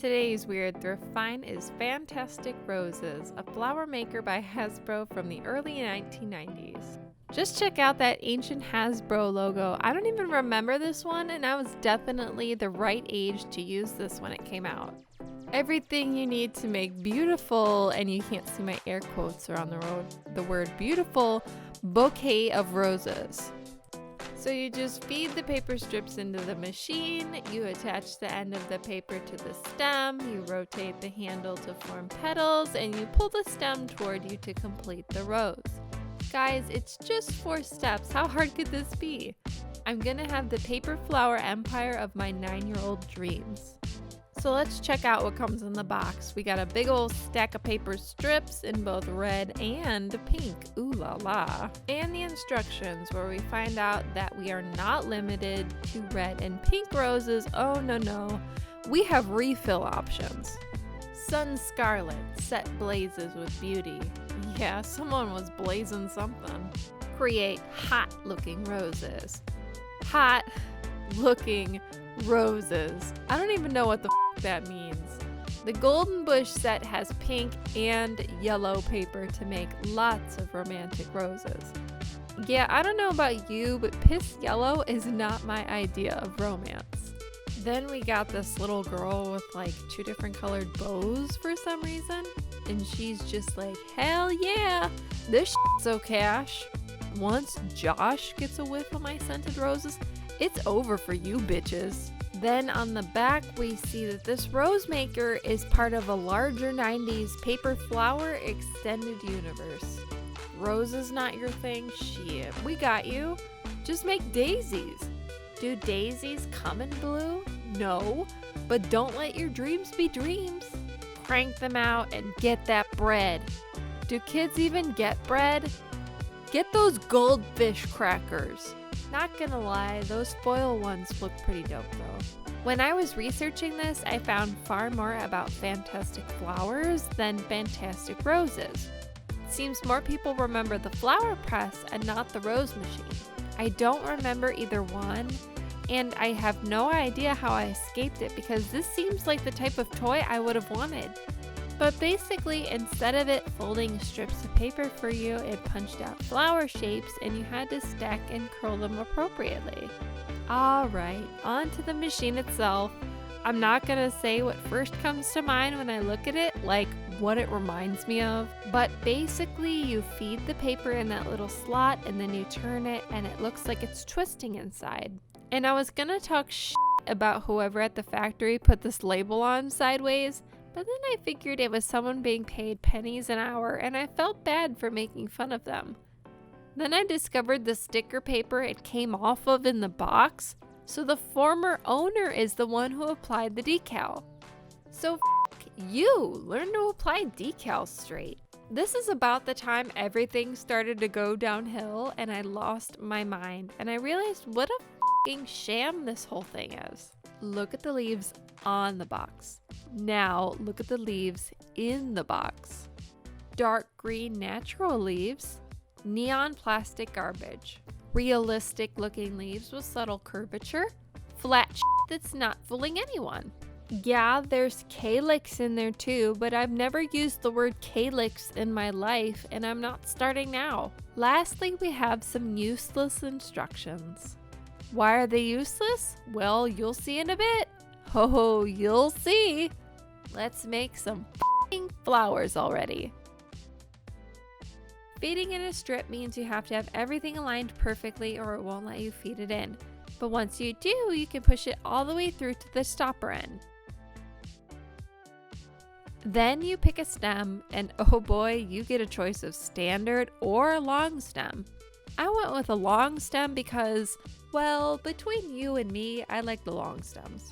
Today's Weird Thrift Find is Fantastic Roses, a flower maker by Hasbro from the early 1990s. Just check out that ancient Hasbro logo. I don't even remember this one, and I was definitely the right age to use this when it came out. Everything you need to make beautiful, and you can't see my air quotes around the word beautiful, bouquet of roses. So you just feed the paper strips into the machine, you attach the end of the paper to the stem, you rotate the handle to form petals, and you pull the stem toward you to complete the rose. Guys, it's just 4 steps. How hard could this be? I'm gonna have the paper flower empire of my 9-year-old dreams. So let's check out what comes in the box. We got a big old stack of paper strips in both red and pink. Ooh la la. And the instructions, where we find out that we are not limited to red and pink roses. Oh no. We have refill options. Sun Scarlet, set blazes with beauty. Yeah, someone was blazing something. Create hot looking roses. Hot looking roses. I don't even know what the that means. The Golden Bush set has pink and yellow paper to make lots of romantic roses. Yeah, I don't know about you, but piss yellow is not my idea of romance. Then we got this little girl with like 2 different colored bows for some reason, and she's just like, hell yeah, this shit's so cash. Once Josh gets a whiff of my scented roses, it's over for you bitches. Then on the back, we see that this rose maker is part of a larger 90s paper flower extended universe. Roses not your thing? Shit, we got you. Just make daisies. Do daisies come in blue? No, but don't let your dreams be dreams. Crank them out and get that bread. Do kids even get bread? Get those goldfish crackers. Not gonna lie, those foil ones look pretty dope though. When I was researching this, I found far more about fantastic flowers than fantastic roses. It seems more people remember the flower press and not the rose machine. I don't remember either one, and I have no idea how I escaped it because this seems like the type of toy I would have wanted. But basically, instead of it folding strips of paper for you, it punched out flower shapes and you had to stack and curl them appropriately. Alright, on to the machine itself. I'm not gonna say what first comes to mind when I look at it, like what it reminds me of, but basically you feed the paper in that little slot and then you turn it and it looks like it's twisting inside. And I was gonna talk shit about whoever at the factory put this label on sideways, but then I figured it was someone being paid pennies an hour and I felt bad for making fun of them. Then I discovered the sticker paper it came off of in the box, so the former owner is the one who applied the decal. So you, learn to apply decals straight. This is about the time everything started to go downhill and I lost my mind and I realized what a f***ing sham this whole thing is. Look at the leaves on the box. Now look at the leaves in the box. Dark green natural leaves, neon plastic garbage, realistic looking leaves with subtle curvature, flat shit that's not fooling anyone. Yeah, there's calyx in there too, but I've never used the word calyx in my life and I'm not starting now. Lastly, we have some useless instructions. Why are they useless? Well, you'll see in a bit. Ho, you'll see. Let's make some f***ing flowers already. Feeding in a strip means you have to have everything aligned perfectly or it won't let you feed it in. But once you do, you can push it all the way through to the stopper end. Then you pick a stem and oh boy, you get a choice of standard or long stem. I went with a long stem because, well, between you and me, I like the long stems.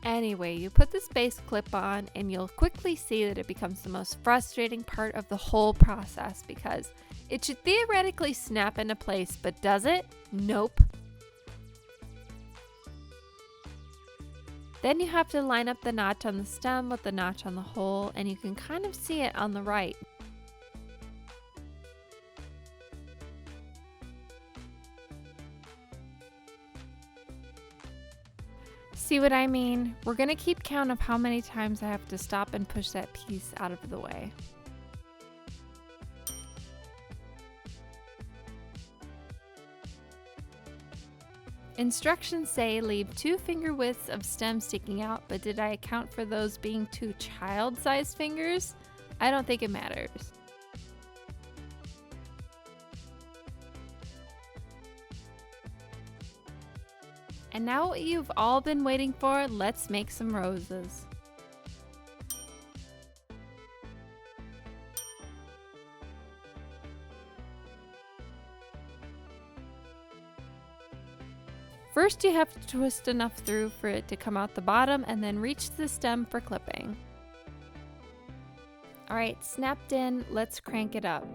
Anyway, you put the space clip on and you'll quickly see that it becomes the most frustrating part of the whole process because it should theoretically snap into place, but does it? Nope. Then you have to line up the notch on the stem with the notch on the hole, and you can kind of see it on the right. See what I mean? We're gonna keep count of how many times I have to stop and push that piece out of the way. Instructions say leave 2 finger widths of stem sticking out, but did I account for those being 2 child-sized fingers? I don't think it matters. And now what you've all been waiting for, let's make some roses. First you have to twist enough through for it to come out the bottom and then reach the stem for clipping. Alright, snapped in, let's crank it up.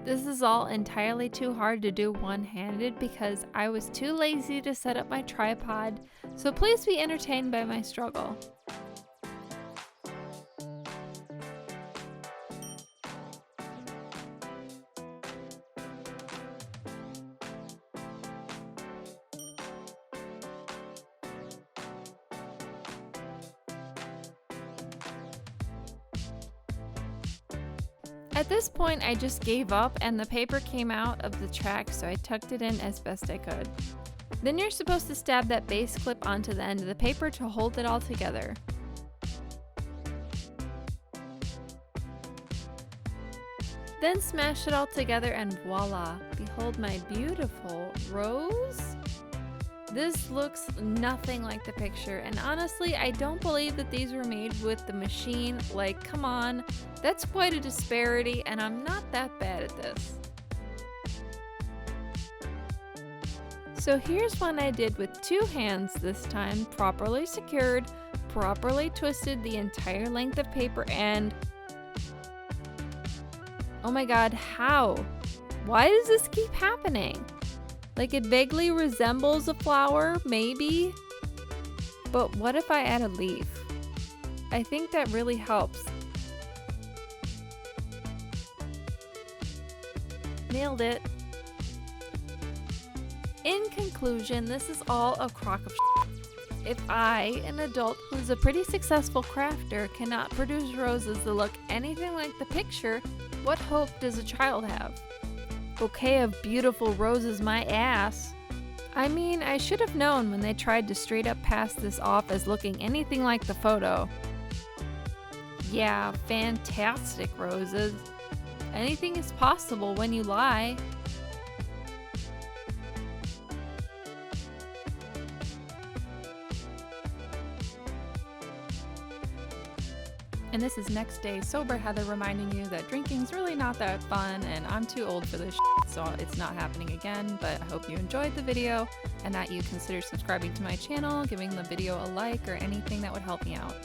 This is all entirely too hard to do one-handed because I was too lazy to set up my tripod, so please be entertained by my struggle. At this point, I just gave up and the paper came out of the track, so I tucked it in as best I could. Then you're supposed to stab that base clip onto the end of the paper to hold it all together. Then smash it all together and voila! Behold my beautiful rose! This looks nothing like the picture, and honestly, I don't believe that these were made with the machine. Like, come on, that's quite a disparity, and I'm not that bad at this. So here's one I did with 2 hands this time, properly secured, properly twisted the entire length of paper, and oh my god, how? Why does this keep happening? Like, it vaguely resembles a flower, maybe? But what if I add a leaf? I think that really helps. Nailed it. In conclusion, this is all a crock of shit. If I, an adult who's a pretty successful crafter, cannot produce roses that look anything like the picture, what hope does a child have? Bouquet of beautiful roses, my ass. I mean, I should have known when they tried to straight up pass this off as looking anything like the photo. Yeah, fantastic roses. Anything is possible when you lie. And this is next day sober Heather reminding you that drinking's really not that fun and I'm too old for this shit, so it's not happening again. But I hope you enjoyed the video and that you consider subscribing to my channel, giving the video a like, or anything that would help me out.